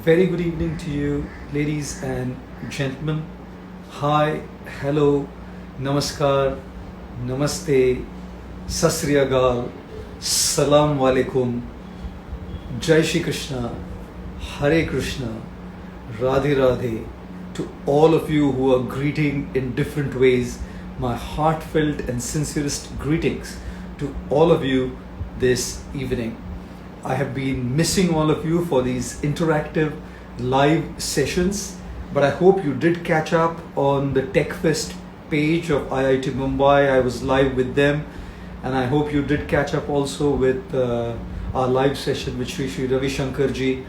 Very good evening to you, ladies and gentlemen. Hi, hello, namaskar, namaste, sassy, salam, walekum, Jay Krishna Hari Krishna, radhe, radhe. To all of you who are greeting in different ways, my heartfelt and sincerest greetings to all of you this evening. I have been missing all of you for these interactive live sessions, but I hope you did catch up on the TechFest page of IIT Mumbai. I was live with them, and I hope you did catch up also with our live session with Shri Ravi Shankar ji,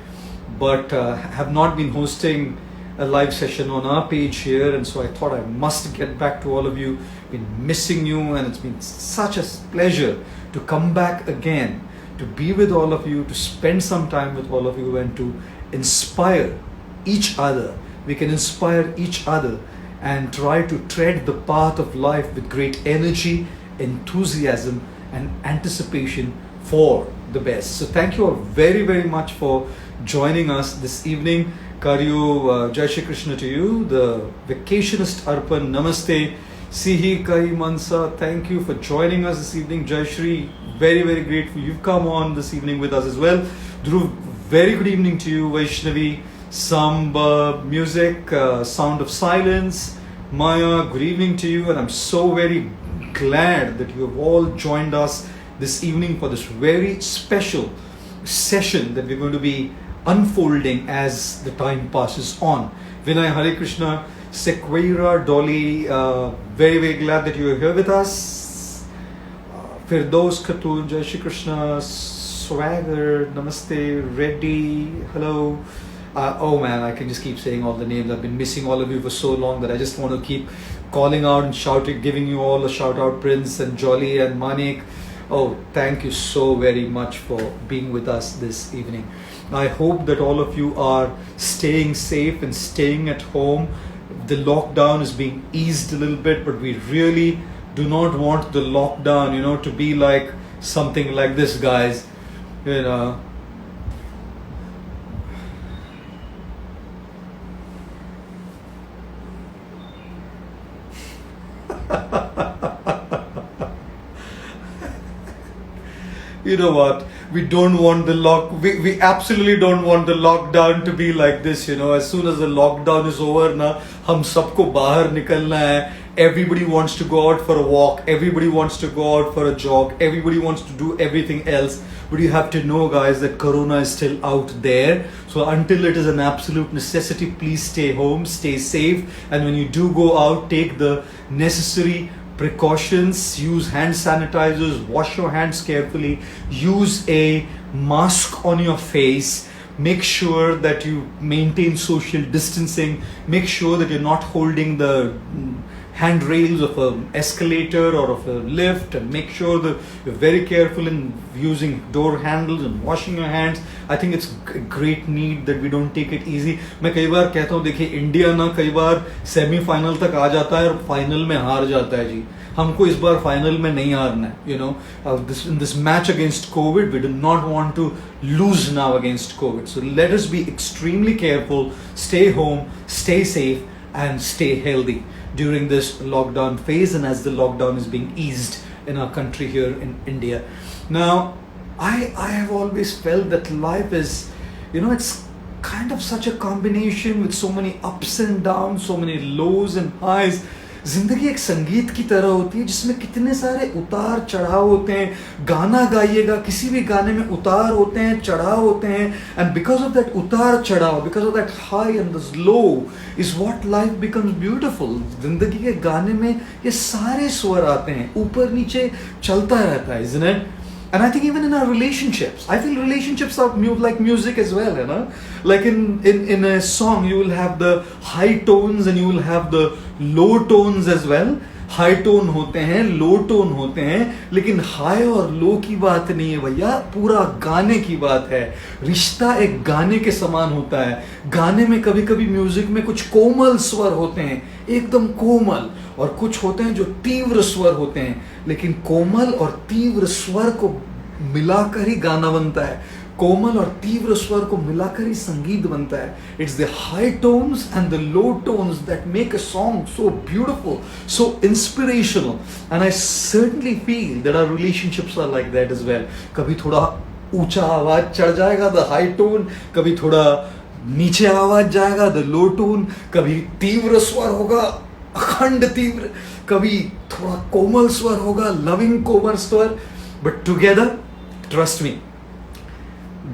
but have not been hosting a live session on our page here, and so I thought I must get back to all of you. Been missing you, and it's been such a pleasure to come back again, to be with all of you, to spend some time with all of you, and to inspire each other. We can inspire each other and try to tread the path of life with great energy, enthusiasm, and anticipation for the best. So thank you all very, very much for joining us this evening. Karyo Joshi Krishna to you, the vacationist Arpan, Namaste. Sihi Kai Mansa, thank you for joining us this evening. Joshri, very, very grateful you've come on this evening with us as well. Dhruv, very good evening to you. Vaishnavi, Samba, music, sound of silence. Maya, good evening to you, and I'm so very glad that you have all joined us this evening for this very special session that we're going to be unfolding as the time passes on. Vinay Hare Krishna Sequeira Dali, very, very glad that you are here with us. Firdaus Khatun, Joshi Krishna, Swagger, Namaste, Reddy, hello. Oh man, I can just keep saying all the names. I've been missing all of you for so long that I just want to keep calling out and shouting, giving you all a shout out. Prince and Jolly and Manik. Oh, thank you so very much for being with us this evening. I hope that all of you are staying safe and staying at home. The lockdown is being eased a little bit, but we really do not want the lockdown, to be like something like this, guys. You know what? We don't want we absolutely don't want the lockdown to be like this, As soon as the lockdown is over, hum sabko bahar nikalna hai. Everybody wants to go out for a walk. Everybody wants to go out for a jog. Everybody wants to do everything else. But you have to know, guys, that Corona is still out there. So until it is an absolute necessity, please stay home, stay safe. And when you do go out, take the necessary precautions, use hand sanitizers, wash your hands carefully, use a mask on your face, make sure that you maintain social distancing, make sure that you're not holding the handrails of an escalator or of a lift, and make sure that you're very careful in using door handles and washing your hands. I think it's a great need that we don't take it easy. मैं कई बार कहता हूँ, देखिए India ना कई बार semifinal तक आ जाता है और फाइनल में हार जाता है जी. हमको इस बार फाइनल में नहीं हारना है. In this match against COVID, we do not want to lose now against COVID. So let us be extremely careful, stay home, stay safe, and stay healthy during this lockdown phase, and as the lockdown is being eased in our country here in India. Now, I have always felt that life is, it's kind of such a combination with so many ups and downs, so many lows and highs. जिंदगी एक संगीत की तरह होती है जिसमें कितने सारे उतार चढ़ाव होते हैं. गाना गाइएगा, किसी भी गाने में उतार होते हैं, चढ़ाव होते हैं, and because of that उतार चढ़ाव, because of that high and this low is what life becomes beautiful. जिंदगी के गाने में ये सारे स्वर आते हैं, ऊपर नीचे चलता रहता है, isn't it? And I think even in our relationships, I feel relationships are like music as well, Like in a song, you will have the high tones and you will have the low tones as well. High tone होते हैं, लो tone होते हैं, लेकिन high और लो की बात नहीं है भैया, पूरा गाने की बात है. रिश्ता एक गाने के समान होता है. गाने में कभी कभी म्यूजिक में कुछ कोमल स्वर होते हैं, एकदम कोमल, और कुछ होते हैं जो तीव्र स्वर होते हैं, लेकिन कोमल और तीव्र स्वर को मिलाकर ही गाना बनता है. कोमल और तीव्र स्वर को मिलाकर ही संगीत बनता है. It's the high tones and the low tones that make a song so beautiful, so inspirational. And I certainly feel that our relationships are like that as well. कभी थोड़ा ऊंचा आवाज चढ़ जाएगा, the high tone, कभी थोड़ा नीचे आवाज जाएगा, the low tone, कभी तीव्र स्वर होगा, अखंड तीव्र, कभी थोड़ा कोमल स्वर होगा, loving कोमल स्वर. But together, trust me,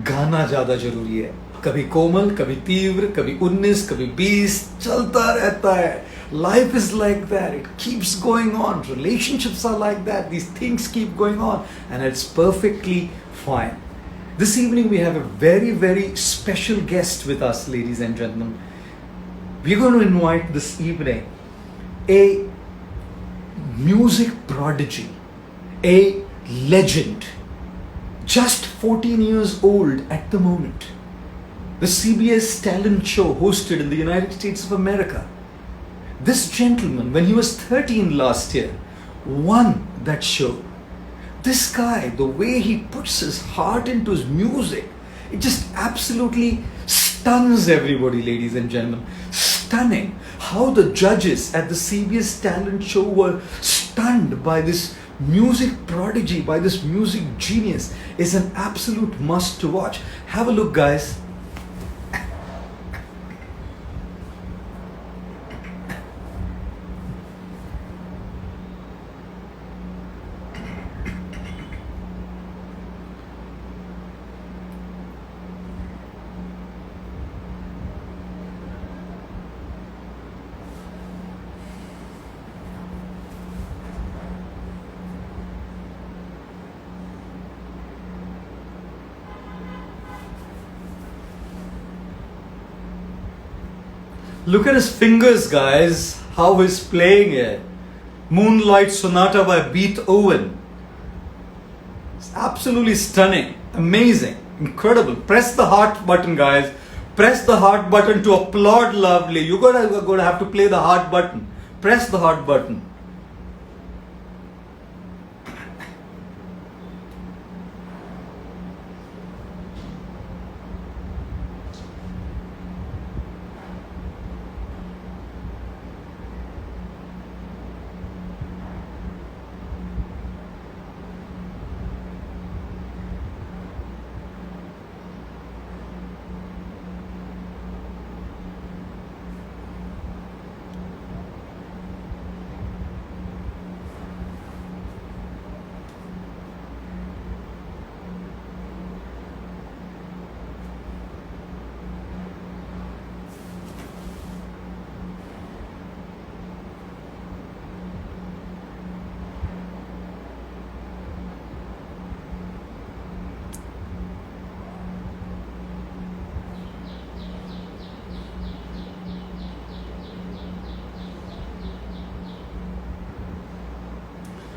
गाना ज्यादा जरूरी है. कभी कोमल, कभी तीव्र, कभी 19, कभी 20, चलता रहता है. Life is like that. It keeps going on. Relationships are like that. These things keep going on, and it's perfectly fine. This evening we have a very, very special guest with us, ladies and gentlemen. We're going to invite this evening a music prodigy, a legend, just 14 years old at the moment. The CBS talent show hosted in the United States of America. This gentleman, when he was 13 last year, won that show. This guy, the way he puts his heart into his music, it just absolutely stuns everybody, ladies and gentlemen. Stunning. How the judges at the CBS talent show were stunned by this music prodigy, by this music genius, is an absolute must to watch. Have a look, guys. Look at his fingers, guys, how he's playing it. Moonlight Sonata by Beethoven. It's absolutely stunning, amazing, incredible. Press the heart button, guys. Press the heart button to applaud loudly. You're gonna have to play the heart button. Press the heart button.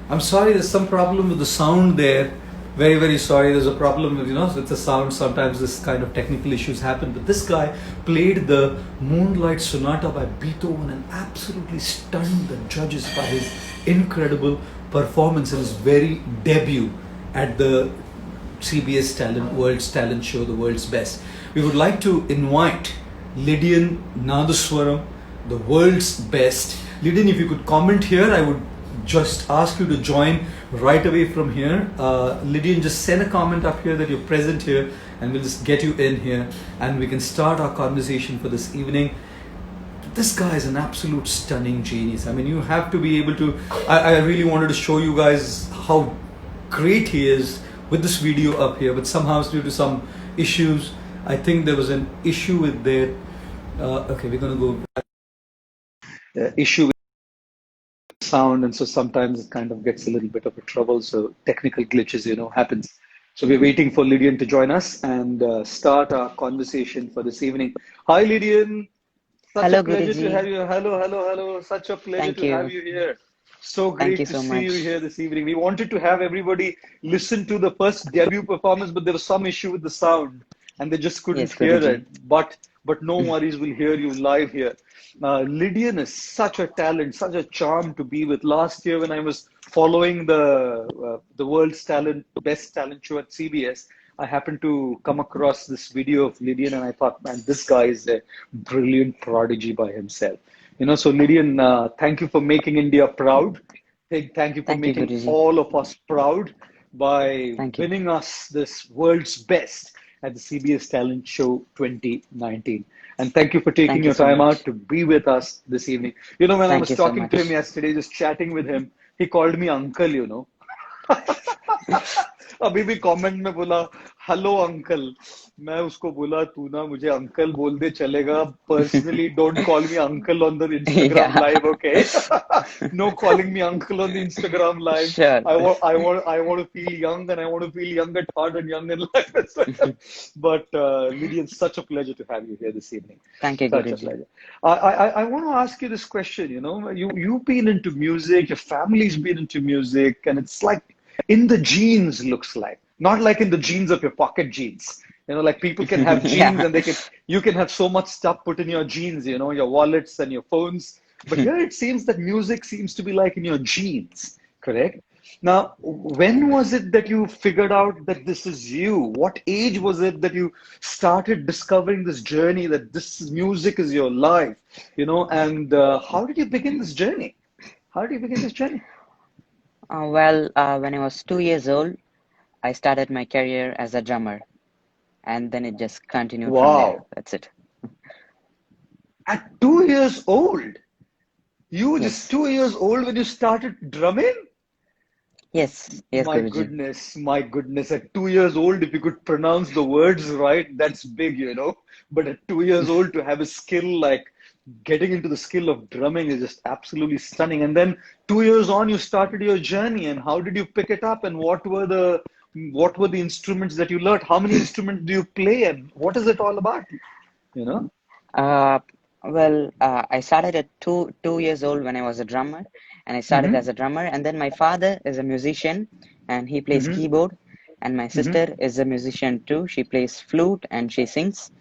I'm sorry, there's some problem with the sound there. Very, very sorry. There's a problem with, with the sound. Sometimes this kind of technical issues happen. But this guy played the Moonlight Sonata by Beethoven and absolutely stunned the judges by his incredible performance in his very debut at the CBS World's Talent Show, the world's best. We would like to invite Lydian Nadaswaram, the world's best. Lydian, if you could comment here, I would just ask you to join right away from here. Lydian, just send a comment up here that you're present here and we'll just get you in here and we can start our conversation for this evening. This guy is an absolute stunning genius. I mean, you have to be able to, I really wanted to show you guys how great he is with this video up here, but somehow due to some issues, I think there was an issue with their, okay, we're going to go back. Issue with sound, and so sometimes it kind of gets a little bit of a trouble, so technical glitches happens. So we're waiting for Lydian to join us and start our conversation for this evening. Hi Lydian, such a pleasure to have you. Hello, such a pleasure to have you here. So great to see you here this evening. We wanted to have everybody listen to the first debut performance, but there was some issue with the sound and they just couldn't hear it. But no worries, we'll hear you live here. Lydian is such a talent, such a charm to be with. Last year, when I was following the world's best talent show at CBS, I happened to come across this video of Lydian, and I thought, man, this guy is a brilliant prodigy by himself. So Lydian, thank you for making India proud. Thank you for Thank you, making Guruji. all of us proud by Thank you. winning us this world's best at the CBS Talent Show 2019. And thank you for taking Thank you your so time out much. to be with us this evening. When I Thank was you so talking to him much. yesterday, just chatting with him, he called me uncle. अभी भी comment में बोला hello uncle मैं उसको बोला तू ना मुझे अंकल बोल दे चलेगा personally don't call me uncle on the Instagram Yeah, live okay no calling me uncle on the Instagram live. sure. I want to feel young and I want to feel young at heart and young in life as well. But Lydia, it's such a pleasure to have you here this evening. Thank you, Such a Guruji. pleasure. I want to ask you this question. You've been into music, your family's been into music, and it's like in the genes, looks like not like in the genes of your pocket jeans. Like people can have genes Yeah. and you can have so much stuff put in your jeans, your wallets and your phones. But here it seems that music seems to be like in your genes, correct? Now, when was it that you figured out that this is you? What age was it that you started discovering this journey that this music is your life? And how did you begin this journey? How did you begin this journey? When I was 2 years old, I started my career as a drummer, and then it just continued from there. Wow. That's it. At 2 years old, you were just Yes. 2 years old when you started drumming? Yes. Yes, My Guruji. goodness, my goodness. At 2 years old, if you could pronounce the words right, that's big. But at 2 years old, to have a skill like getting into the skill of drumming is just absolutely stunning. And then 2 years on, you started your journey. And how did you pick it up? And what were the instruments that you learned? How many instruments do you play? And what is it all about? You know? Uh, I started at 2 years old when I was a drummer, and I started Mm-hmm. as a drummer. And then my father is a musician, and he plays Mm-hmm. keyboard. And my Mm-hmm. sister is a musician too. She plays flute and she sings.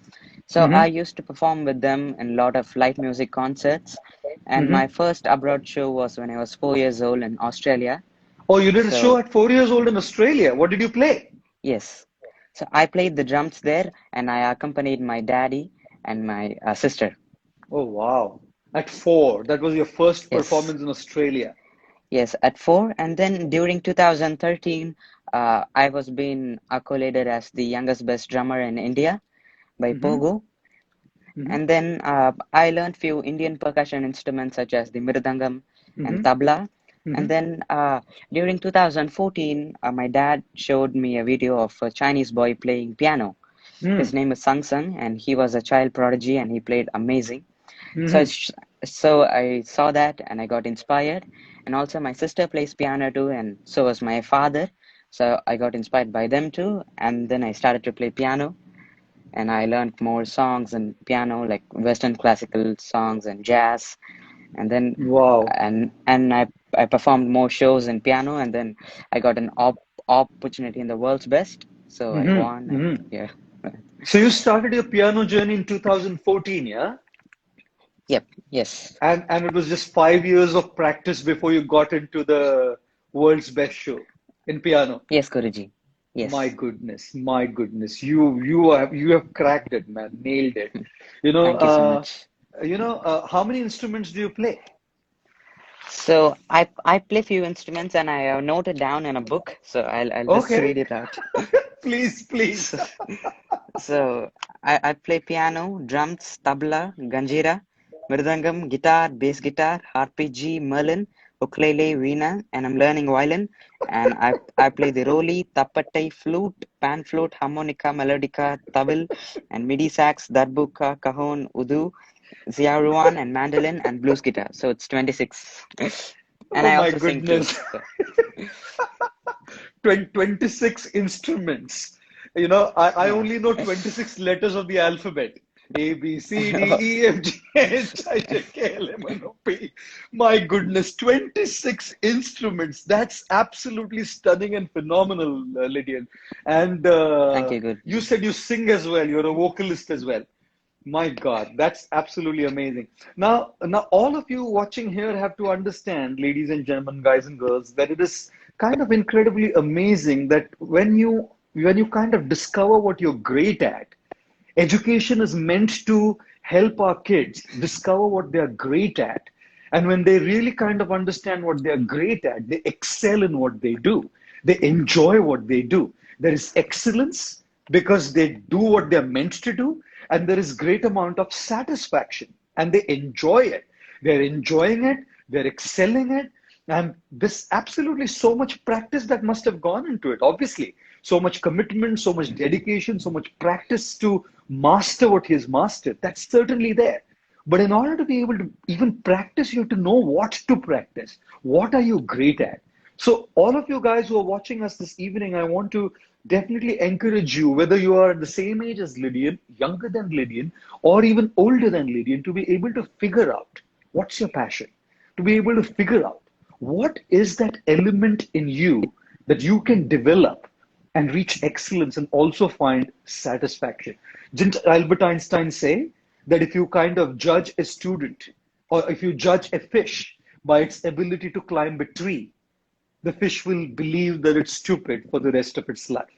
So I Mm-hmm. used to perform with them in a lot of light music concerts. And Mm-hmm. my first abroad show was when I was 4 years old in Australia. Oh, you did a show So at 4 years old in Australia. What did you play? yes, so I played the drums there, and I accompanied my daddy and my sister. Oh, wow. At 4. That was your first Yes, performance in Australia. yes, at four. And then during 2013, I was being accoladed as the youngest best drummer in India by Mm-hmm. Pogo. Mm-hmm. And then I learned few Indian percussion instruments such as the mridangam and Mm-hmm. tabla. And Mm-hmm. then during 2014, my dad showed me a video of a Chinese boy playing piano. His Mm. name is Sang Sang, and he was a child prodigy, and he played amazing. So, Mm-hmm. so I saw that, and I got inspired. And also, my sister plays piano too, and so was my father. So I got inspired by them too, and then I started to play piano, and I learned more songs and piano, like Western classical songs and jazz. And then, Wow. and I performed more shows in piano, and then I got an opportunity in the world's best. So I won, Mm-hmm. and Mm-hmm. yeah. So you started your piano journey in 2014, yeah? Yep. Yes. And it was just 5 years of practice before you got into the world's best show in piano. Yes, Guruji. My Yes. goodness, my goodness. You have cracked it, man. Nailed it. You know, Thank you so uh, much. how many instruments do you play? So I play few instruments and I have noted down in a book. So I'll just Okay. read it out. Please, please. So, so I play piano, drums, tabla, ganjira, mridangam, guitar, bass guitar, RPG, merlin, ukulele, veena, and I'm learning violin. And I play the roli, tapattai, flute, pan flute, harmonica, melodica, tabl, and midi sax, darbuka, cajon, udu, ziaruan, and mandolin, and blues guitar. So it's 26. And Oh I my also sing too. goodness. So 26 instruments. I yeah. only know 26 letters of the alphabet. A, B, C, D, E, F, G, H, I, J, K, L, M, N, O, P. My goodness, 26 instruments. That's absolutely stunning and phenomenal, Lydian. And Thank you, you Guruji. said you sing as well. You're a vocalist as well. My God, that's absolutely amazing. Now, all of you watching here have to understand, ladies and gentlemen, guys and girls, that it is kind of incredibly amazing that when you when you kind of discover what you're great at. Education is meant to help our kids discover what they're great at. And when they really kind of understand what they're great at, they excel in what they do. They enjoy what they do. There is excellence because they do what they're meant to do, and there is great amount of satisfaction, and they enjoy it. They're enjoying it, they're excelling it, and this absolutely so much practice that must have gone into it. Obviously, so much commitment, so much dedication, so much practice to master what he has mastered. That's certainly there. But in order to be able to even practice, you have to know what to practice. What are you great at? So all of you guys who are watching us this evening, I want to definitely encourage you, whether you are the same age as Lydian, younger than Lydian, or even older than Lydian, to be able to figure out what's your passion, to be able to figure out what is that element in you that you can develop and reach excellence and also find satisfaction. Didn't Albert Einstein say that if you kind of judge a student, or if you judge a fish by its ability to climb a tree, the fish will believe that it's stupid for the rest of its life,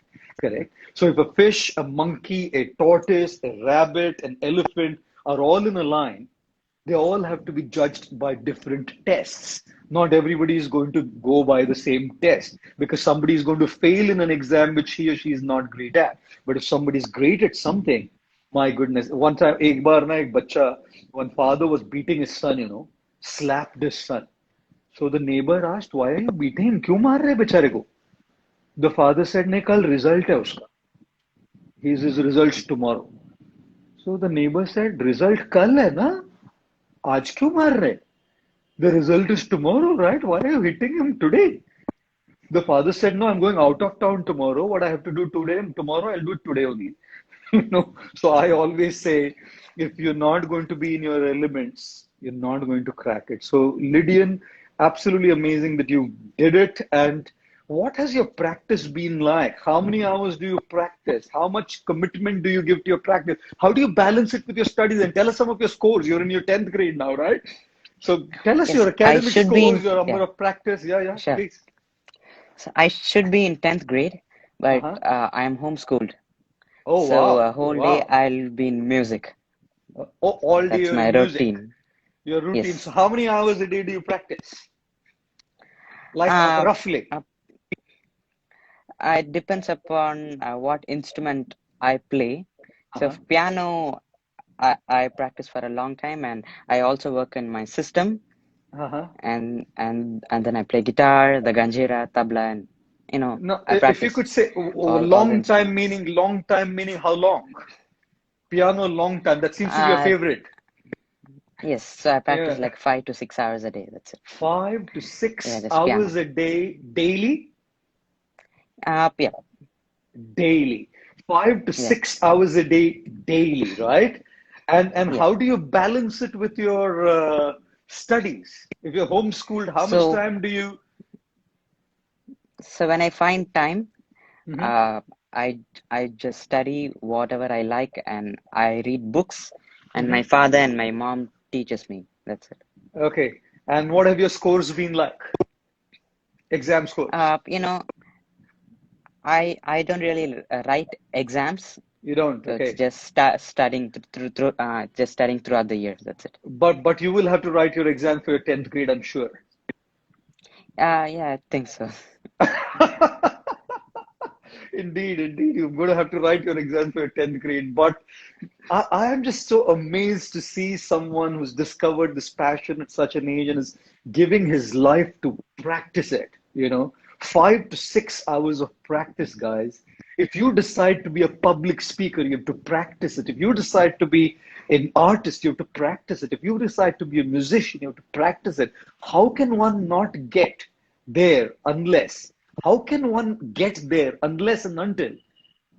correct? So if a fish, a monkey, a tortoise, a rabbit, an elephant are all in a line, they all have to be judged by different tests. Not everybody is going to go by the same test, because somebody is going to fail in an exam which he or she is not great at. But if somebody is great at something, my goodness. One time, ek baar na ek bacha, one father was beating his son, slapped his son. So the neighbor asked, why are you beating him? Kyun maar rahe bechare ko? The father said, nahi, kal result hai uska. His results tomorrow. So the neighbor said, result kal hai na? Aaj kyun maar rahe? The result is tomorrow, right? Why are you hitting him today? The father said, no, I'm going out of town tomorrow. What I have to do today, tomorrow, I'll do it today only. So I always say, if you're not going to be in your elements, you're not going to crack it. So Lydian, absolutely amazing that you did it. And what has your practice been like? How many hours do you practice? How much commitment do you give to your practice? How do you balance it with your studies? And tell us some of your scores. You're in your 10th grade now, right? So tell us your academic scores, your number of practice. Yeah, sure. Please. So I should be in 10th grade, but I am homeschooled. Oh, so wow. a whole day I'll be in music. All day That's my music. routine. Your routine. Yes. So how many hours a day do you practice? Like roughly? It depends upon what instrument I play. So piano, I practice for a long time, and I also work in my system. And then I play guitar, the ganjira, tabla, and No, I practice. if you could say long time meaning how long? Piano long time. That seems to be your favorite. Yes, so I practice like 5 to 6 hours a day. That's it. 5 to 6 hours a day daily? Yeah. Daily. 5 to 6 hours a day daily, right? And how do you balance it with your studies? If you're homeschooled, how much time do you? So when I find time, I just study whatever I like, and I read books, and my father and my mom teaches me. That's it. Okay. And what have your scores been like? Exam scores? I don't really write exams. You don't. So okay. It's just studying just studying throughout the years. That's it. But you will have to write your exam for your 10th grade, I'm sure. Yeah, I think so. Indeed, you're going to have to write your exam for your 10th grade. But I am just so amazed to see someone who's discovered this passion at such an age and is giving his life to practice it. 5 to 6 hours of practice, guys. If you decide to be a public speaker, you have to practice it. If you decide to be an artist, you have to practice it. If you decide to be a musician, you have to practice it. How can one not get there unless? How can one get there unless and until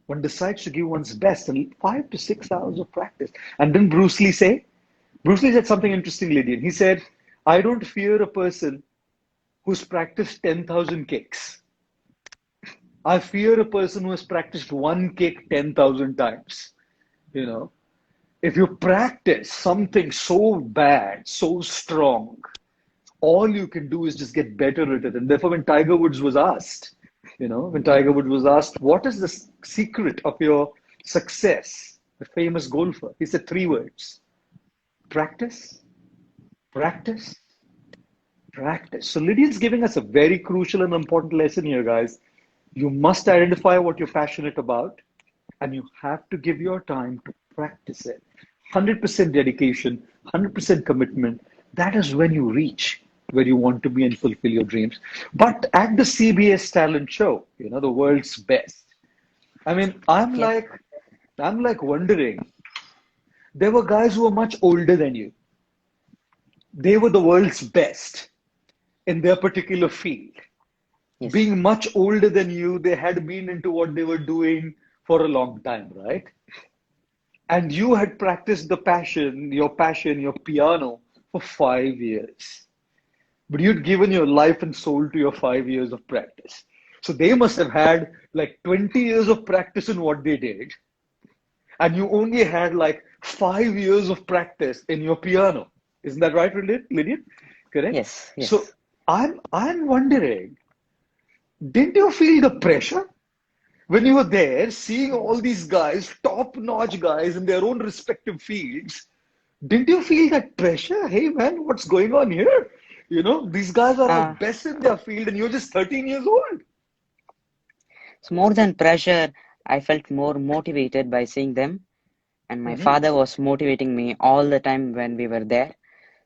one decides to give one's best? And 5 to 6 hours of practice. And then Bruce Lee said something interesting, Lydian. He said, I don't fear a person who's practiced 10,000 kicks. I fear a person who has practiced one kick 10,000 times. If you practice something so bad, so strong, all you can do is just get better at it. And therefore, when Tiger Woods was asked, When Tiger Woods was asked, what is the secret of your success? The famous golfer. He said three words: practice, practice, practice. So Lydian's giving us a very crucial and important lesson here, guys. You must identify what you're passionate about, and you have to give your time to practice it. 100% dedication, 100% commitment. That is when you reach where you want to be and fulfill your dreams. But at the CBS talent show, the world's best. I mean, I'm Yeah. like wondering, there were guys who were much older than you. They were the world's best in their particular field. Yes. Being much older than you, they had been into what they were doing for a long time, right? And you had practiced your piano for 5 years. But you'd given your life and soul to your 5 years of practice. So they must have had like 20 years of practice in what they did. And you only had like 5 years of practice in your piano. Isn't that right, Lydian? Correct? Yes. Yes. So I'm wondering, didn't you feel the pressure when you were there, seeing all these guys, top-notch guys in their own respective fields? Didn't you feel that pressure? Hey man, what's going on here? These guys are all Uh, best in their field and you're just 13 years old. so more than pressure, I felt more motivated by seeing them. And my Mhm. father was motivating me all the time when we were there.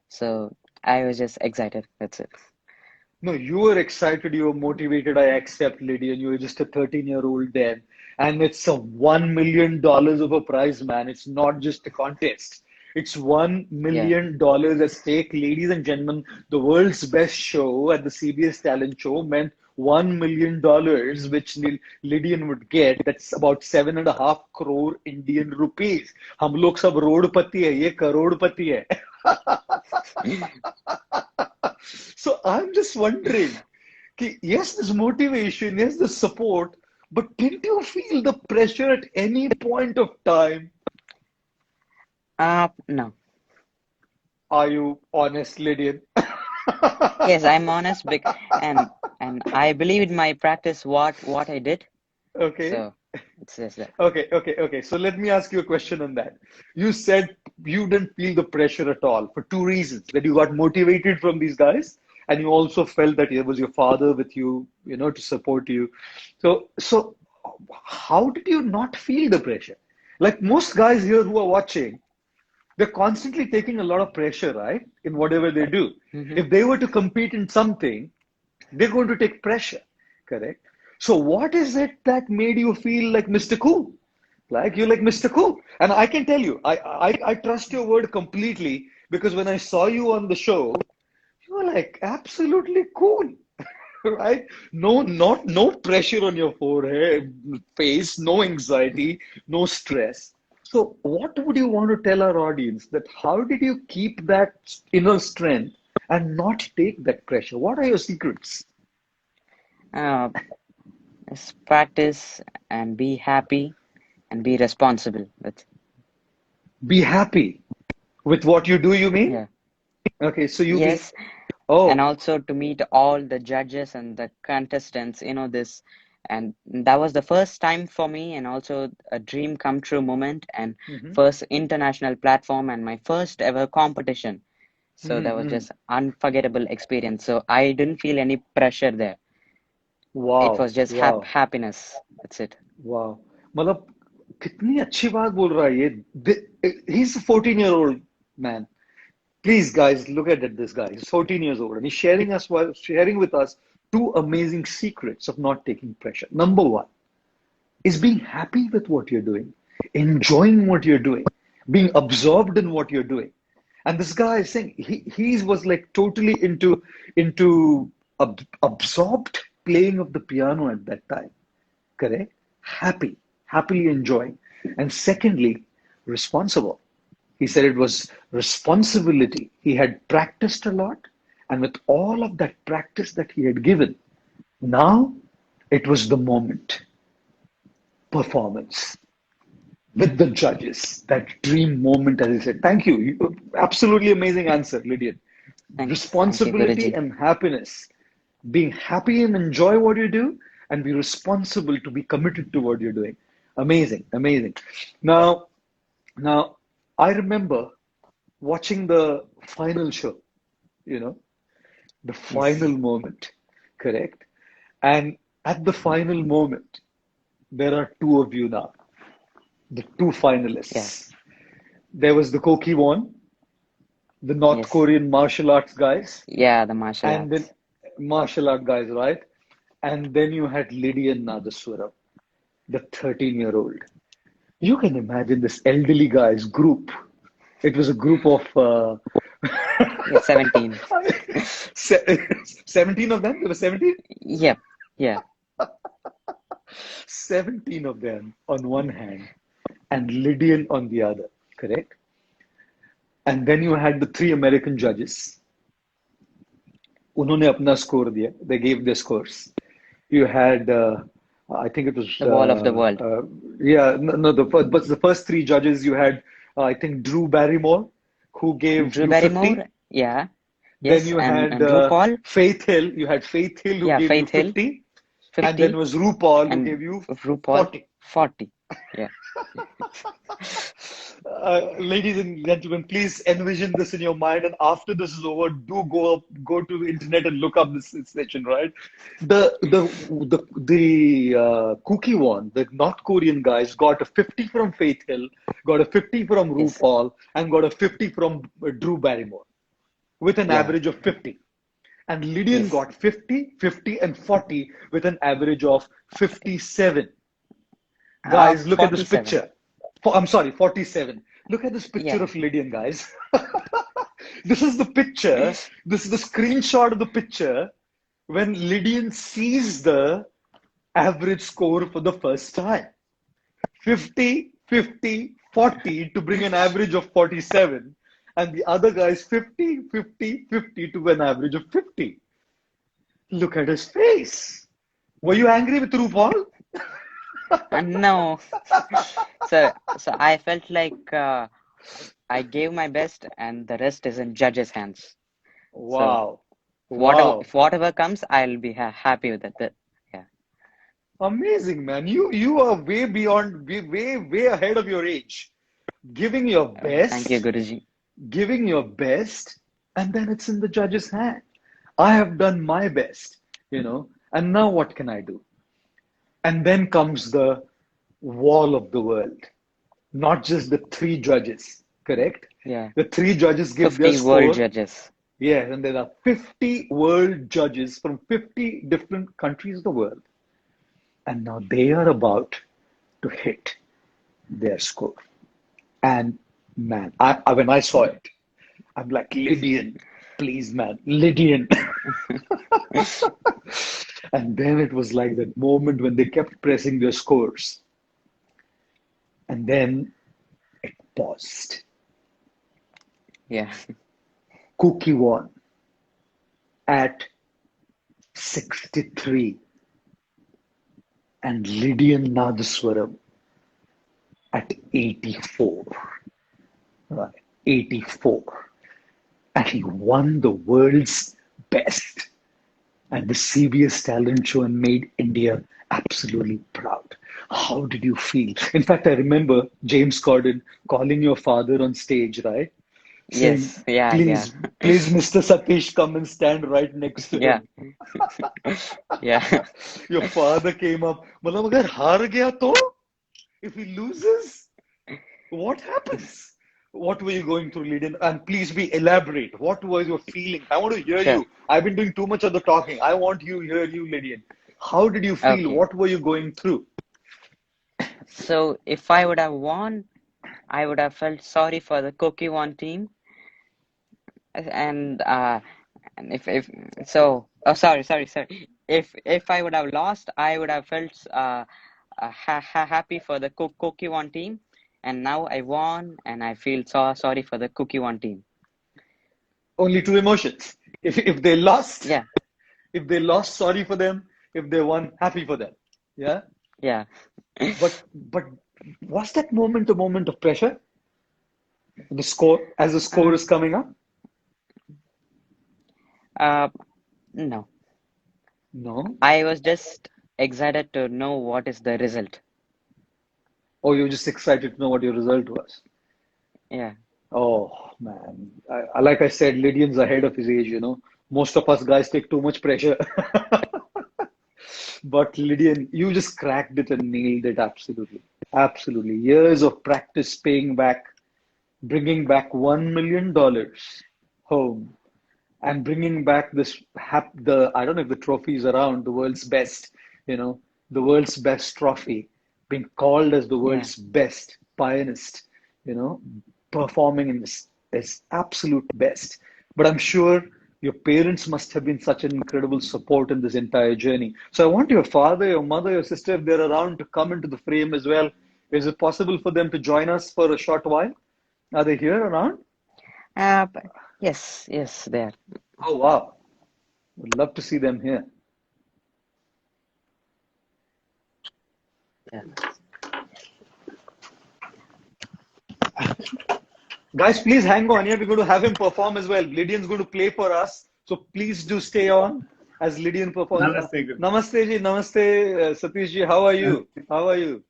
So I was just excited. That's it. No, you were excited, you were motivated, I accept, Lydian. You were just a 13-year-old then. And it's a $1 million of a prize, man. It's not just a contest. It's $1 Yeah. million at stake. Ladies and gentlemen, the world's best show at the CBS talent show meant $1 million, which Lydian would get. That's about 7.5 crore Indian rupees. हम लोग सब रोडपति है, ये करोड़पति है. So I'm just wondering, yes, there's motivation, yes, there's support, but didn't you feel the pressure at any point of time? No. Are you honest, Lydian? Yes, I'm honest, and I believe in my practice what I did. Okay. So it's just that. Okay. So let me ask you a question on that. You said you didn't feel the pressure at all for two reasons: that you got motivated from these guys, and you also felt that it was your father with you, to support you. So how did you not feel the pressure? Like most guys here who are watching, they're constantly taking a lot of pressure, right? In whatever they do. Mm-hmm. If they were to compete in something, they're going to take pressure, correct? So what is it that made you feel like Mr. Cool? Like you're like Mr. Cool. And I can tell you, I trust your word completely, because when I saw you on the show, you were like absolutely cool. Right? No pressure on your forehead, face, no anxiety, no stress. So what would you want to tell our audience, that how did you keep that inner strength and not take that pressure? What are your secrets? Uh, just practice and be happy and be responsible. That's Be happy with what you do, you mean? yeah. Okay, so you be, Yes, and oh, also to meet all the judges and the contestants, this, and that was the first time for me, and also a dream come true moment, and mhm, first international platform, and my first ever competition. So mhm, that was mhm. just unforgettable experience. So I didn't feel any pressure there. It Wow, was just wow, happiness. That's it. wow. मतलब कितनी अच्छी बात बोल रहा है ये. He's a 14-year-old man. Please, guys, look at it, this guy. He's 14 years old, and he's sharing with us two amazing secrets of not taking pressure. Number one is being happy with what you're doing, enjoying what you're doing, being absorbed in what you're doing. And this guy is saying he was like totally into absorbed playing of the piano at that time. Correct? Happily enjoying. And secondly, responsible. He said it was responsibility. He had practiced a lot, and with all of that practice that he had given, now it was the moment. Performance with the judges, that dream moment, as I said. Thank you. Absolutely amazing answer, Lydian. Thank you, Responsibility Guruji. and happiness. Being happy and enjoy what you do, and be responsible to be committed to what you're doing. Amazing, amazing. Now, now I remember watching the final show, you know, the final Yes. moment, correct? And at the final moment, there are two of you now, the two Yeah. finalists. There was the Koki one, the North Yes. Korean martial arts guys, Yeah, the martial and then arts. martial art guys, right? And then you had Lydian Nadaswaram, the 13-year-old. You can imagine this elderly guy's group. It was a group of Yeah, 17. 17 of them. There were 17? Yep. Yeah. 17 of them on one hand and Lydian on the other, correct? And then you had the three American judges. उन्होंने अपना score दिया. They gave their scores. You had, I think it was, The wall of the world. yeah, no, but the first three judges you had, I think Drew Barrymore, who gave Drew you 50. Barrymore. Yeah. Then Yes. you had And RuPaul. Faith Hill. You had Faith Hill who Yeah, gave you Faith Hill. 50. And then 50. was RuPaul who And gave you RuPaul. 40. 40. Yeah. Ladies and gentlemen, please envision this in your mind, and after this is over, do go to the internet and look up this session. Right, the cookie one, the North Korean guys got a 50 from Faith Hill, got a 50 from Yes. RuPaul, and got a 50 from Drew Barrymore, with an Yeah. average of 50. And Lydian Yes. got 50, 50, and 40 with an average of 57. Guys, look at this 47. picture. I'm sorry, 47. Look at this picture Yeah. of Lydian, guys. This is the picture. This is the screenshot of the picture when Lydian sees the average score for the first time. 50, 50, 40 to bring an average of 47. And the other guys 50, 50, 50 to an average of 50. Look at his face. Were you angry with RuPaul? No. So I felt like I gave my best, and the rest is in judges' hands. So Wow. Wow. if whatever comes, I'll be happy with it. Yeah. Amazing, man. You are way beyond, way ahead of your age. Giving your Thank you, best, Guruji. giving your best, and then it's in the judge's hand. I have done my best, and now what can I do? And then comes the wall of the world. Not just the three judges, correct? Yeah. The three judges give their 50 world score. judges. Yes, and there are 50 world judges from 50 different countries of the world. And now they are about to hit their score. And man, when I saw it, I'm like, Lydian, please, man, Lydian. And then it was like that moment when they kept pressing their scores. And then it paused. Yeah. Cookie won at 63 and Lydian Nadaswaram at 84. Right, 84. And he won the world's best at the CBS talent show and made India absolutely proud. How did you feel? In fact, I remember James Corden calling your father on stage, right? Saying, Yes. Yeah. please, please, Mr. Satish, come and stand right next to Yeah. him. Yeah. Your father came up. मतलब अगर हार गया तो? If he loses, what happens? What were you going through, Lydian? And please be elaborate. What was your feeling? I want to hear Sure. you. I've been doing too much of the talking. I want you hear you, Lydian. How did you feel? Okay. What were you going through? So if I would have won, I would have felt sorry for the Koki One team, and if so, oh sorry. If I would have lost, I would have felt happy for the Koki One team, and now I won, and I feel sorry for the Koki One team. Only two emotions. If they lost, Yeah. if they lost, sorry for them. If they won, happy for them. Yeah. Yeah. But was that moment a moment of pressure? The score, as the score is coming up? No. No. I was just excited to know what is the result. Oh, you're just excited to know what your result was. Yeah. Oh man, like I said, Lydian's ahead of his age. Most of us guys take too much pressure. But Lydian, you just cracked it and nailed it absolutely. Absolutely. Years of practice paying back, bringing back $1 million home and bringing back I don't know if the trophy is around, the world's best, the world's best trophy, being called as the Yeah. world's best pianist, you know, performing in this absolute best. But I'm sure your parents must have been such an incredible support in this entire journey. So I want your father, your mother, your sister, if they're around, to come into the frame as well. Is it possible for them to join us for a short while? Are they here around? But yes, there. Oh, wow. Would love to see them here. Yeah. Guys, please hang on here. We're going to have him perform as well. Lydian's going to play for us. So please do stay on as Lydian performs. Namaste, Guru. Namaste ji, namaste, Satish ji. How are you? How are you?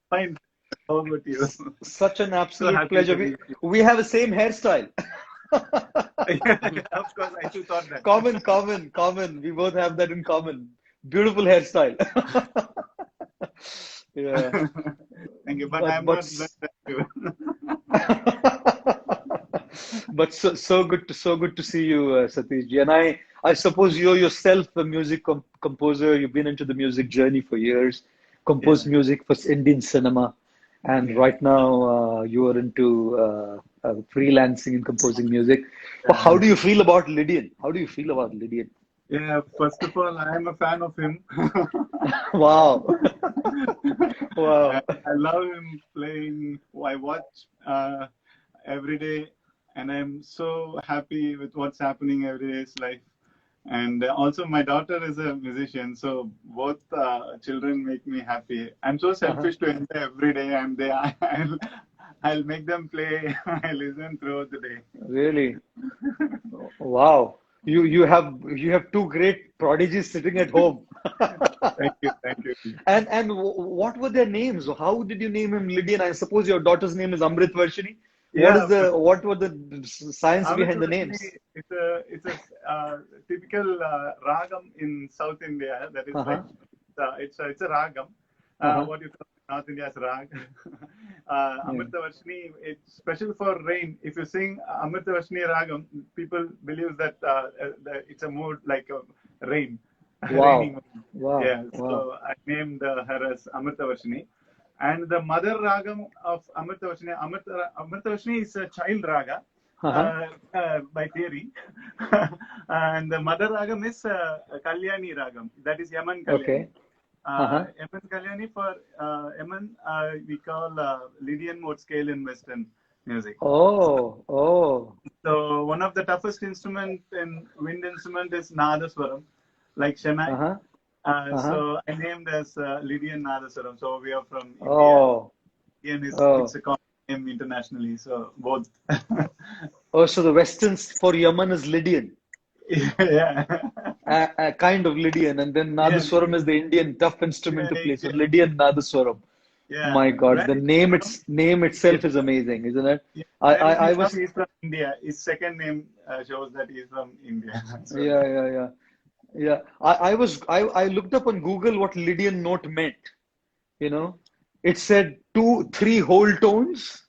Fine. How about you? Such an absolute happy pleasure. to be We have the same hairstyle. Of course, I too thought that. Common. We both have that in common. Beautiful hairstyle. Yeah. Thank you, but I'm not blood you. But so good to see you, Satish ji. And I suppose you're yourself a music composer. You've been into the music journey for years, composed music for Indian cinema, and right now you are into freelancing and composing music. Well, how do you feel about Lydian? Yeah, first of all, I am a fan of him. Wow. Wow. I love him playing. I watch every day, and I'm so happy with what's happening every day's life. And also, my daughter is a musician, so both children make me happy. I'm so selfish to enjoy every day I'm there. I'll make them play. I listen throughout the day. Really? Wow. You have two great prodigies sitting at home. Thank you. And what were their names? How did you name him Lydian? I suppose your daughter's name is Amrit Varshini. Yeah, What were the science behind the names? It's a typical ragam in South India. That is like it's a ragam. What you call North India as rag. Amrita Varshini, it's special for rain. If you sing Amrita Varshini ragam, people believe that it's a mood like a rain. Wow. Wow. Yeah. So I named her as Amrita Varshini. And the mother ragam of Amrita Varshini, Amrita Varshini is a child raga by theory. And the mother ragam is Kalyani ragam. That is Yaman Kalyani. Okay. Yaman Kalyani for Yaman, we call Lydian mode scale in Western music. Oh. So one of the toughest instrument in wind instrument is Nadaswaram, like Shemai. So I named as Lydian Nadaswaram. So we are from India. Oh. It's a common name internationally. So both. So the Westerns for Yaman is Lydian. Yeah. Kind of Lydian, and then Nadaswaram is the Indian tough instrument to play. So Lydian Nadaswaram. Yeah. My God, Right. the name itself is amazing, isn't it? Yeah. I was. He's from India. His second name shows that he's from India. So, Yeah. I looked up on Google what Lydian note meant. It said 3 whole tones,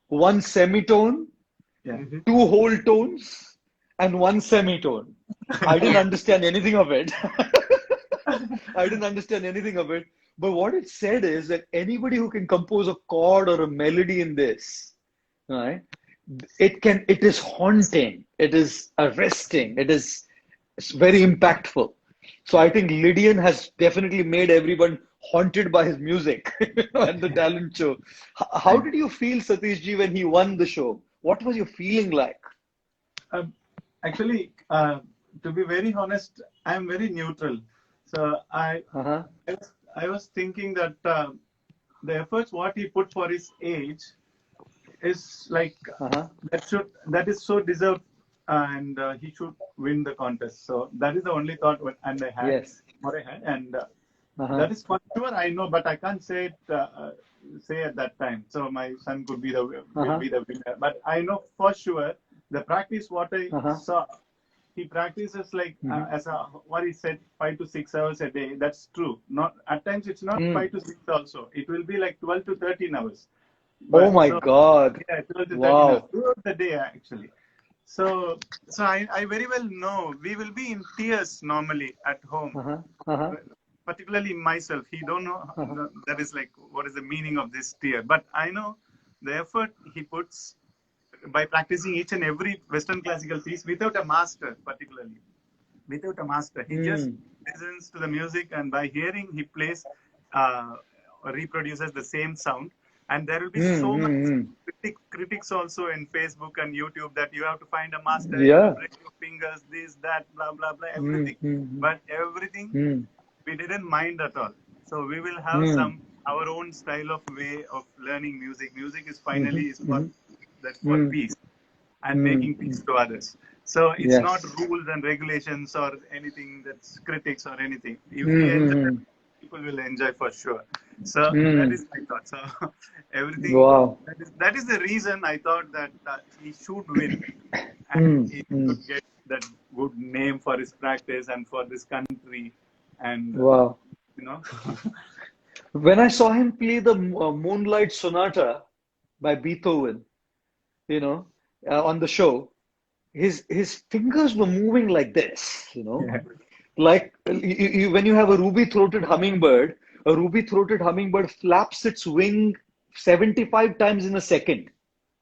1 semitone, yeah. 2 whole tones, and 1 semitone. I didn't understand anything of it. But what it said is that anybody who can compose a chord or a melody in this, right? It is haunting. It is arresting. It's very impactful. So I think Lydian has definitely made everyone haunted by his music and the talent show. How did you feel, Satish ji, when he won the show? What was your feeling like? Actually, to be very honest, I'm very neutral. So I was thinking that the efforts what he put for his age is like that is so deserved, and he should win the contest. So that is the only thought I had. Yes. What I had, and That is for sure. I know, but I can't say it. Say at that time. So my son could be the will be the winner. But I know for sure the practice what I saw. He practices like as a what he said 5 to 6 hours a day. That's true. Not at times it's not 5 to 6 also. It will be like 12 to 13 hours. But, oh my God! Yeah, 12 to 13 Wow! hours throughout the day actually. So I very well know we will be in tears normally at home. Particularly myself, he don't know that is like what is the meaning of this tear. But I know the effort he puts by practicing each and every Western classical piece without a master, particularly without a master. He just listens to the music, and by hearing, he plays or reproduces the same sound. And there will be so much critics also in Facebook and YouTube that you have to find a master, you will break your fingers, this, that, blah, blah, blah, everything. But everything we didn't mind at all. So we will have our own style of way of learning music. Music is finally is for that's for peace and making peace to others. So it's not rules and regulations or anything that's critics or anything. If we enjoy, people will enjoy for sure. So that is my thought. So everything that is the reason I thought that he should win and he should get that good name for his practice and for this country. And Wow! you know, When I saw him play the Moonlight Sonata by Beethoven, on the show, his fingers were moving like this, like when you have a ruby-throated hummingbird, flaps its wing 75 times in a second.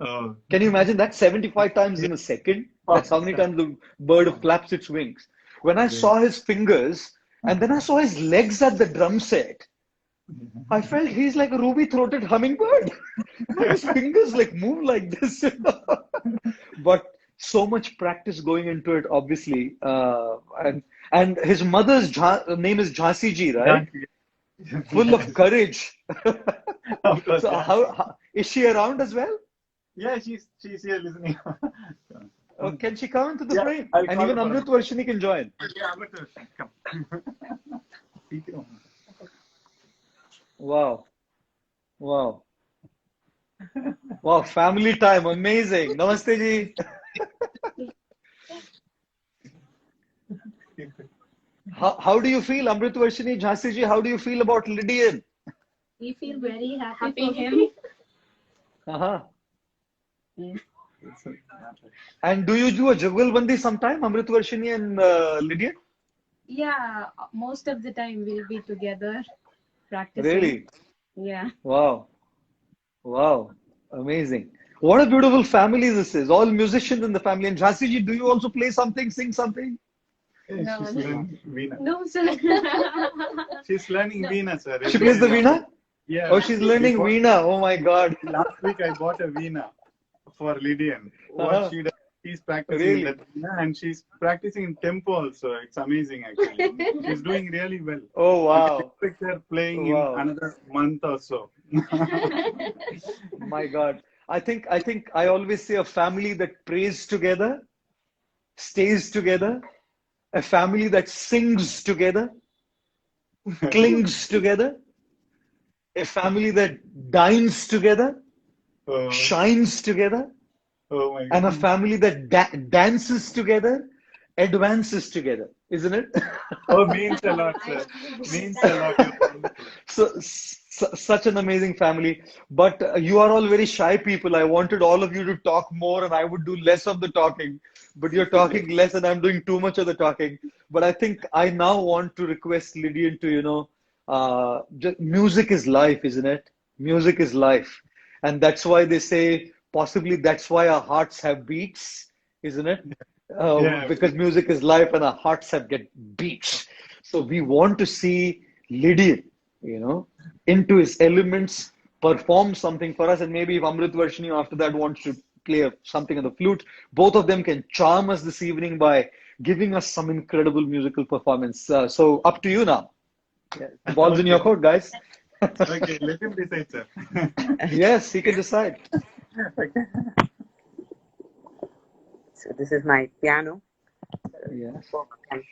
Oh. Can you imagine that? 75 times in a second? That's how many times the bird flaps its wings. When I saw his fingers, and then I saw his legs at the drum set, I felt he's like a ruby-throated hummingbird. His fingers like move like this. But so much practice going into it, obviously. And his mother's name is Jhansi ji, right? Full of courage. Of course, so how is she around as well? Yeah, she's here listening. Can she come into the frame? I'll And call even her. Amrit Varshini can join. Yeah, Amrit, come. Wow. Wow. Wow, family time, amazing. Namaste ji. How do you feel, Amrit Varshini, Jhansi ji? How do you feel about Lydian? We feel very happy for him. And do you do a Jugalbandi sometime, Amrit Varshini and Lydian? Yeah, most of the time we'll be together practicing. Really? Yeah. Wow. Wow. Amazing. What a beautiful family this is. All musicians in the family. And Jhansi ji, do you also play something, sing something? No, she's learning Veena. No, sir. She's learning Veena, sir. She plays the Veena? Yeah. Oh, she's learning Veena. Oh my God. Last week I bought a Veena for Lydian. What she does, she's practicing Really? that Veena, and she's practicing in tempo also. It's amazing actually. She's doing really well. Oh I wow. expect her playing Wow. in another month or so. My God. I think I always say a family that prays together, stays together, a family that sings together, clings together, a family that dines together, Oh, shines together, oh my and a God. family that dances together, advances together, isn't it? Oh, means a lot, sir. Means a lot. Such an amazing family. But you are all very shy people. I wanted all of you to talk more, and I would do less of the talking. But you're talking less, and I'm doing too much of the talking. But I think I now want to request Lydian to, music is life, isn't it? Music is life. And that's why they say, possibly that's why our hearts have beats, isn't it? Yeah. Because music is life and our hearts have get beats. So we want to see Lydian, into his elements, perform something for us. And maybe if Amrit Varshini after that wants to play something on the flute, both of them can charm us this evening by giving us some incredible musical performance. So up to you now. Yeah, the ball's in your court, guys. Okay, let him decide, sir. Yes, he can decide. So this is my piano. Yes,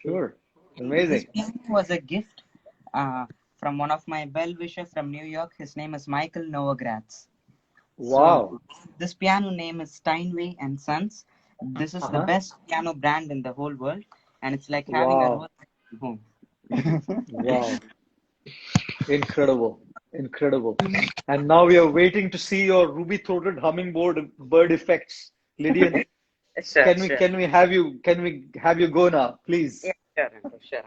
sure. Amazing. This piano was a gift from from one of my well-wisher from New York. His name is Michael Novogratz. Wow. So this piano name is Steinway and Sons. This is the best piano brand in the whole world, and it's like having a Wow. rose at home. Wow. Incredible. Incredible. And now we are waiting to see your ruby-throated hummingbird bird effects, Lydian. Sure, Can we sure. can we have you go now, please? Yeah, sure, Uncle, sure.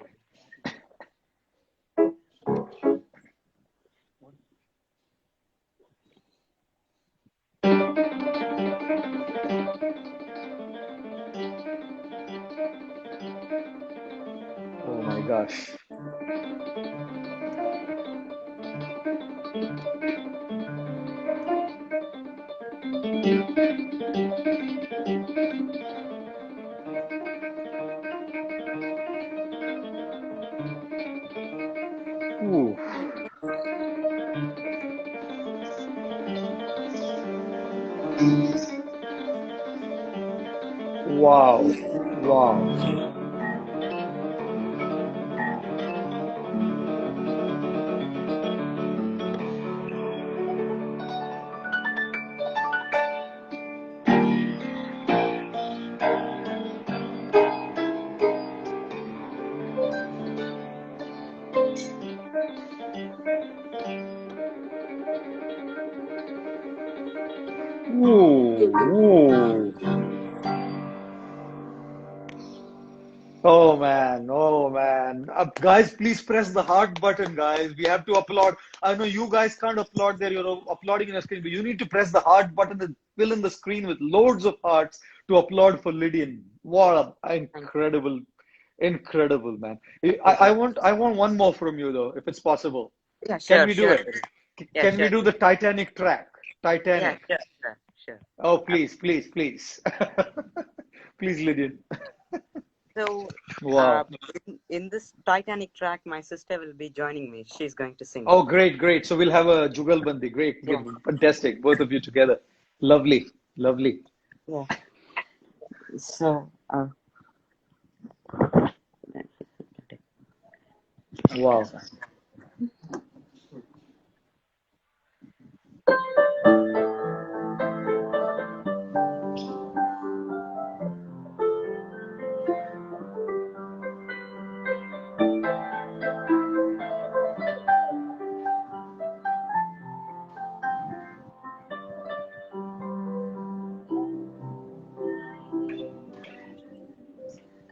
Oh my gosh. Ooh. Wow. Wow. Ooh. Ooh. Oh man, oh man. Guys, please press the heart button, guys. We have to applaud. I know you guys can't applaud there, you're applauding in your screen, but you need to press the heart button and fill in the screen with loads of hearts to applaud for Lydian. What an incredible, incredible man. I want one more from you though, if it's possible. Yeah, Can sure, we do sure. it? Yeah, Can we sure. do the Titanic track? Yeah, Titanic. sure, sure, sure. Oh, please, please, please. Please, Lydian. So, Wow. in this Titanic track, my sister will be joining me. She's going to sing. Oh, great, great. So we'll have a Jugalbandi. Great, Yeah. fantastic. Both of you together. Lovely, lovely. Yeah. So, Wow.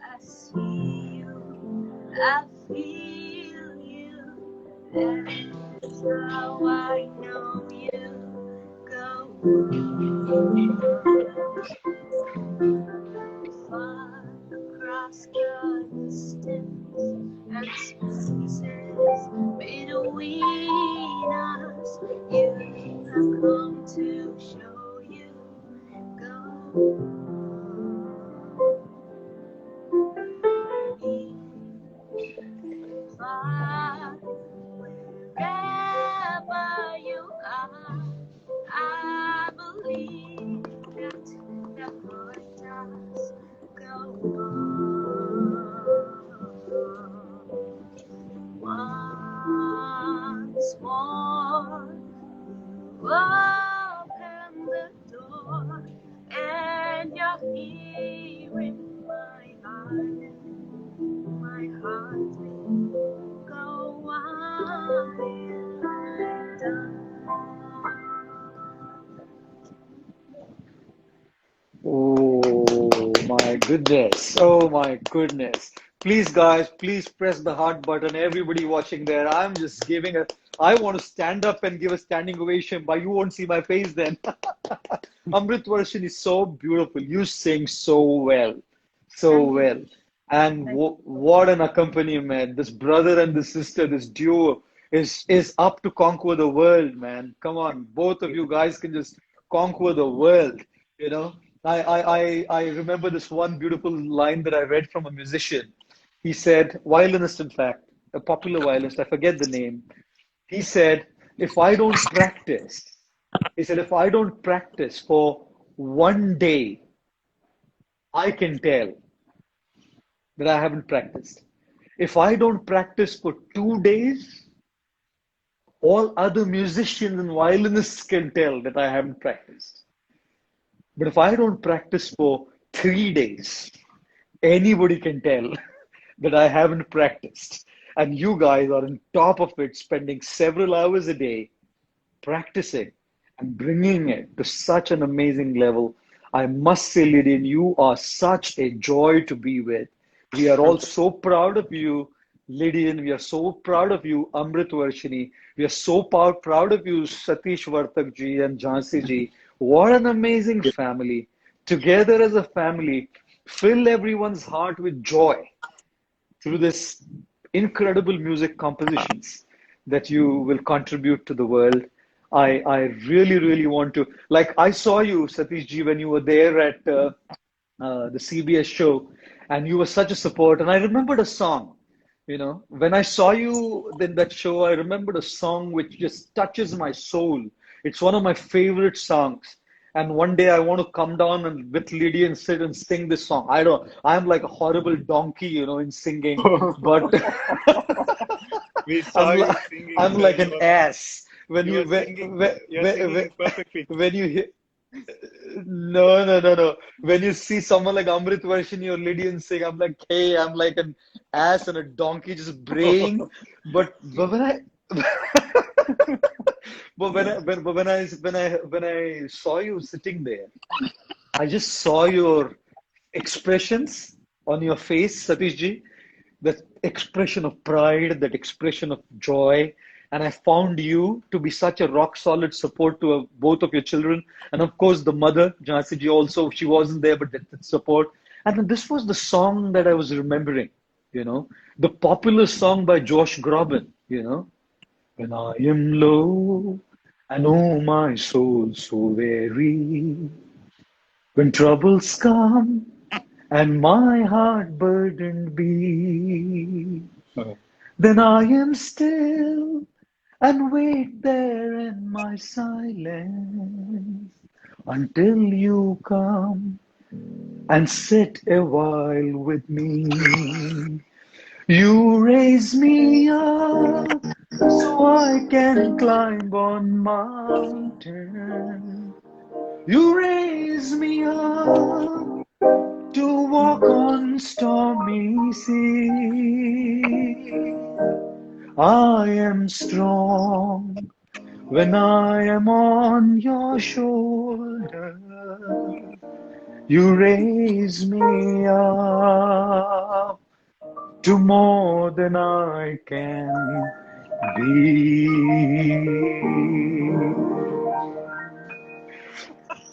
I see you, I feel you, that's how I know you go far across the distance and spaces between us. You have come to show you go. Far, wherever you are, I believe that the good does go on. Once more, you open the door, and you're here in my heart. My heart will go on and Oh my goodness. Oh my goodness. Please, guys, please press the heart button. Everybody watching there, I'm just giving I want to stand up and give a standing ovation, but you won't see my face then. Amrit Varshan is so beautiful. You sing so well. So Thank you. well. And what an accompaniment. This brother and this sister, this duo is up to conquer the world, man. Come on. Both of you guys can just conquer the world, you know. I remember this one beautiful line that I read from a musician. He said, violinist, in fact, a popular violinist, I forget the name. He said, if I don't practice, he said, if I don't practice for one day, I can tell that I haven't practiced. If I don't practice for 2 days, all other musicians and violinists can tell that I haven't practiced. But if I don't practice for 3 days, anybody can tell that I haven't practiced. And you guys are on top of it, spending several hours a day practicing and bringing it to such an amazing level. I must say, Lydian, you are such a joy to be with. We are all so proud of you, Lydian. We are so proud of you, Amrit Varshini. We are so proud of you, Satish Vartak ji and Jhansi ji. What an amazing family. Together as a family, fill everyone's heart with joy through this incredible music compositions that you will contribute to the world. I really, really want to, like I saw you, Satish ji, when you were there at the CBS show, and you were such a support. And I remembered a song, when I saw you in that show, I remembered a song which just touches my soul. It's one of my favorite songs. And one day I want to come down and with Lydia and sit and sing this song. I'm like a horrible donkey, in singing, but We saw you singing. I'm like an ass. When You're you singing perfectly. when you hear, no. When you see someone like Amrit Varshini or Lydian sing, I'm like, hey, I'm like an ass and a donkey just braying. But when I but when I saw you sitting there, I just saw your expressions on your face, Satish ji, that expression of pride, that expression of joy. And I found you to be such a rock solid support to both of your children. And of course, the mother, Jhansi ji, also, she wasn't there, but that support. And then this was the song that I was remembering, the popular song by Josh Groban, When I am low and oh my soul so weary, when troubles come and my heart burdened be, then I am still and wait there in my silence until you come and sit a while with me. You raise me up so I can climb on mountains. You raise me up to walk on stormy seas. I am strong when I am on your shoulder. You raise me up to more than I can be.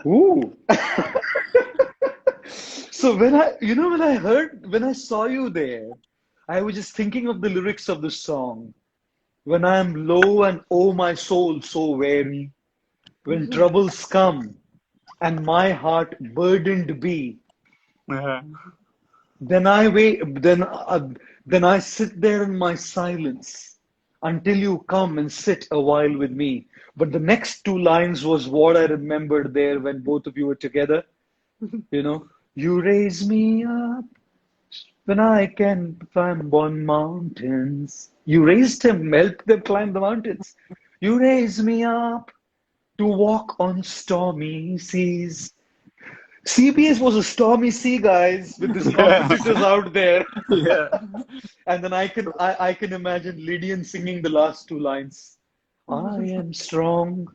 Ooh. So when I saw you there, I was just thinking of the lyrics of the song. When I am low and oh my soul so weary, when troubles come and my heart burdened be, then I wait, then I sit there in my silence until you come and sit a while with me. But the next two lines was what I remembered there when both of you were together. You raise me up when I can climb on mountains. You raised him, helped them climb the mountains. You raise me up to walk on stormy seas. CBS was a stormy sea, guys, with these compositors out there. Yeah. And then I can imagine Lydian singing the last two lines. I am strong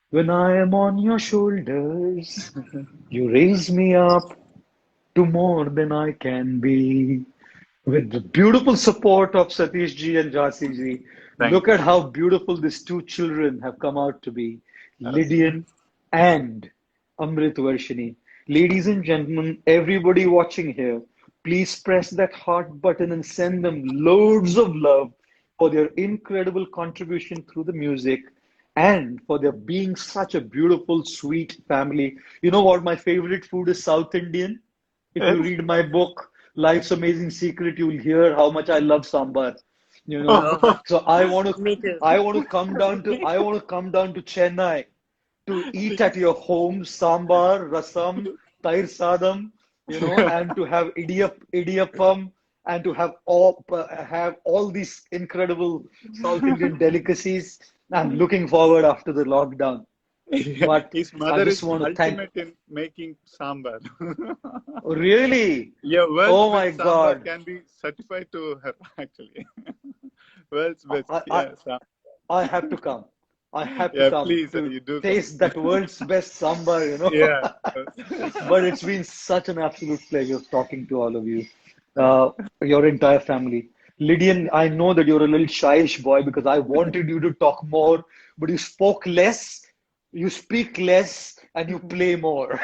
when I am on your shoulders. You raise me up to more than I can be. With the beautiful support of Satish ji and Jhansi ji. Look at how beautiful these two children have come out to be. Lydian and Amrit Varshini. Ladies and gentlemen, everybody watching here, please press that heart button and send them loads of love for their incredible contribution through the music and for their being such a beautiful, sweet family. You know what? My favorite food is South Indian. If you read my book, Life's Amazing Secret, you will hear how much I love Samba. So I want to come down to Chennai to eat at your home, sambar, rasam, tair sadam, and to have idiyappam, and to have all these incredible South Indian delicacies. I'm looking forward after the lockdown. But His I mother just is want to thank. ultimate in making sambar. Oh, really? Yeah, world's Oh my best sambar God. can be certified to her actually. World's best. I, I, Yeah, I have to come. I have to yeah. come Please, to you do come. taste that world's best samba, Yeah. But it's been such an absolute pleasure talking to all of you, your entire family. Lydian, I know that you're a little shyish boy because I wanted you to talk more, but you spoke less, you speak less, and you play more.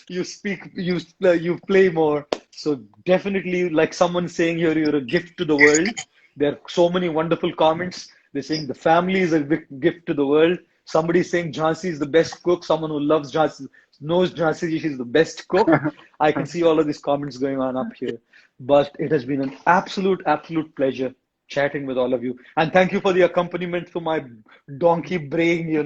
You play more. So definitely, like someone saying here, you're a gift to the world. There are so many wonderful comments. They're saying the family is a gift to the world. Somebody saying Jhansi is the best cook. Someone who loves Jhansi knows Jhansi, she's the best cook. I can see all of these comments going on up here. But it has been an absolute pleasure chatting with all of you. And thank you for the accompaniment for my donkey brain.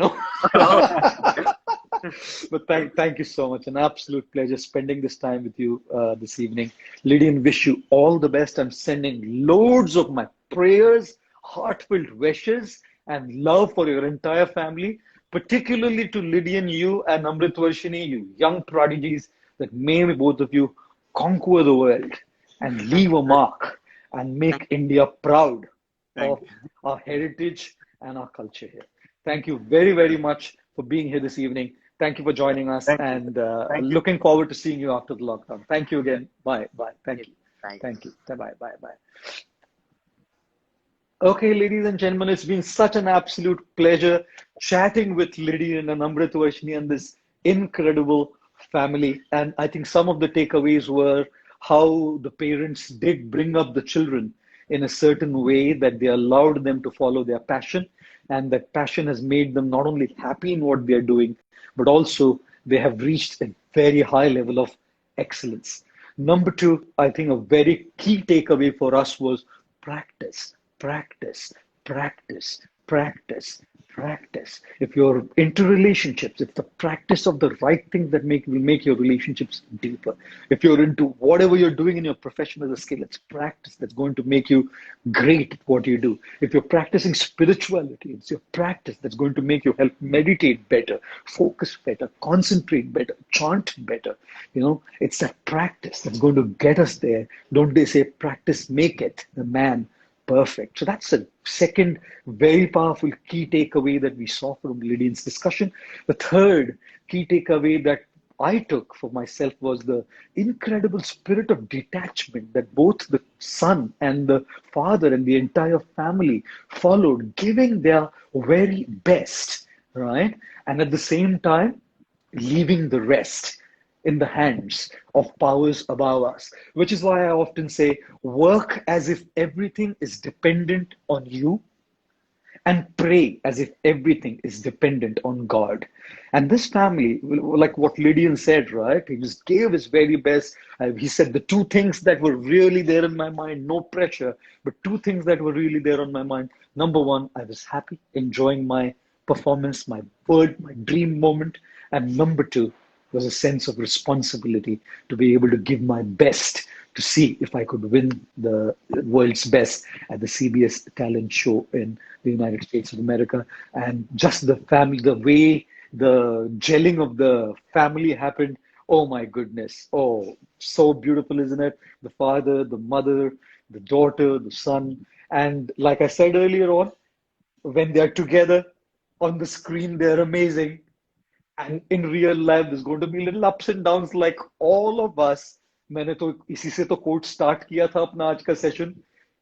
But thank you so much. An absolute pleasure spending this time with you this evening. Lydian, wish you all the best. I'm sending loads of my prayers, heartfelt wishes, and love for your entire family, particularly to Lydian, you and Amritvarshini, you young prodigies, that may both of you conquer the world and leave a mark and make India proud of Thank you. our heritage and our culture here. Thank you very much for being here this evening. Thank you for joining us, Thank you. and Thank you. looking forward to seeing you after the lockdown. Thank you again. Bye. Thank you. Bye. Thank you. Bye. Okay, ladies and gentlemen, it's been such an absolute pleasure chatting with Lydian and Amritvarshini and this incredible family. And I think some of the takeaways were how the parents did bring up the children in a certain way that they allowed them to follow their passion. And that passion has made them not only happy in what they're doing, but also they have reached a very high level of excellence. Number two, I think a very key takeaway for us was practice. If you're into relationships, it's the practice of the right thing that will make your relationships deeper. If you're into whatever you're doing in your profession as a skill, it's practice that's going to make you great at what you do. If you're practicing spirituality, it's your practice that's going to make you help meditate better, focus better, concentrate better, chant better. It's that practice that's going to get us there. Don't they say practice maketh the man perfect? So that's a second very powerful key takeaway that we saw from Lydian's discussion. The third key takeaway that I took for myself was the incredible spirit of detachment that both the son and the father and the entire family followed, giving their very best, right? And at the same time, leaving the rest in the hands of powers above us, which is why I often say, work as if everything is dependent on you and pray as if everything is dependent on God. And this family, like what Lydian said, right? He just gave his very best. He said the two things that were really there in my mind, no pressure, but two things that were really there on my mind. Number one, I was happy, enjoying my performance, my word, my dream moment. And number two, was a sense of responsibility to be able to give my best to see if I could win the world's best at the CBS talent show in the United States of America. And just the family, the way the gelling of the family happened, oh my goodness. Oh, so beautiful, isn't it? The father, the mother, the daughter, the son. And like I said earlier on, when they're together on the screen, they're amazing. And in real life, there's going to be little ups and downs like all of us. मैंने तो इसी से तो coat start किया था अपना आज का सेशन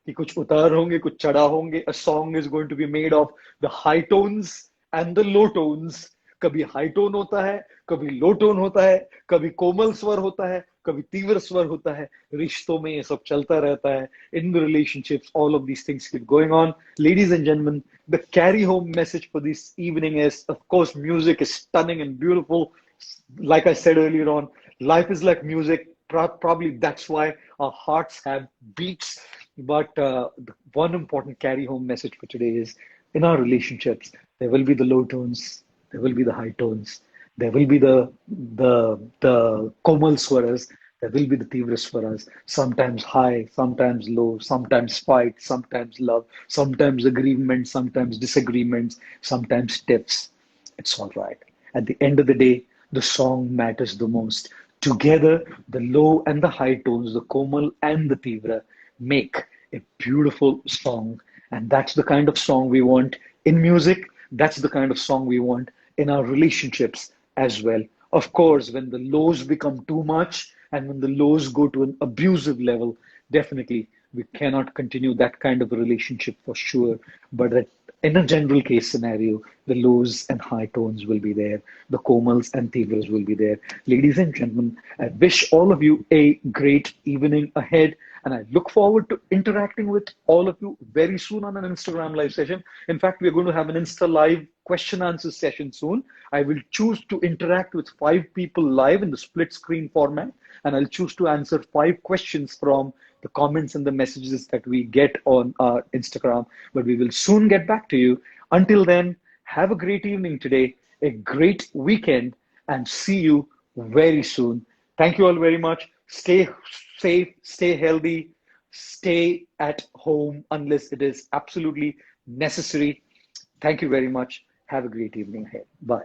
कि कुछ उतार होंगे कुछ चढ़ा होंगे. A song is going to be made of the high tones and the low tones. कभी हाई टोन होता है, कभी लो टोन होता है, कभी कोमल स्वर होता है, कभी तीव्र स्वर होता है. रिश्तों में ये सब चलता रहता है. In the relationships, all of these things keep going on. Ladies and gentlemen, the carry home message for this evening is, of course, music is stunning and beautiful. Like I said earlier on, life is like music. Probably that's why our hearts have beats. But the one important carry home message for today is, in our relationships, there will be the low tones, there will be the high tones, there will be the komal swaras, There will be the Tivras for us. Sometimes high, sometimes low, sometimes fight, sometimes love, sometimes agreement, sometimes disagreements, sometimes tips. It's all right. At the end of the day, the song matters the most. Together, the low and the high tones, the komal and the tivra, make a beautiful song. And that's the kind of song we want in music. That's the kind of song we want in our relationships as well. Of course, when the lows become too much and when the lows go to an abusive level, definitely we cannot continue that kind of a relationship for sure. But in a general case scenario, the lows and high tones will be there, the komals and tivras will be there. Ladies and gentlemen, I wish all of you a great evening ahead. And I look forward to interacting with all of you very soon on an Instagram live session. In fact, we're going to have an Insta live question answer session soon. I will choose to interact with 5 people live in the split screen format, and I'll choose to answer 5 questions from the comments and the messages that we get on our Instagram. But we will soon get back to you. Until then, have a great evening today, a great weekend, and see you very soon. Thank you all very much. Stay safe, stay healthy, stay at home unless it is absolutely necessary. Thank you very much. Have a great evening ahead. Bye.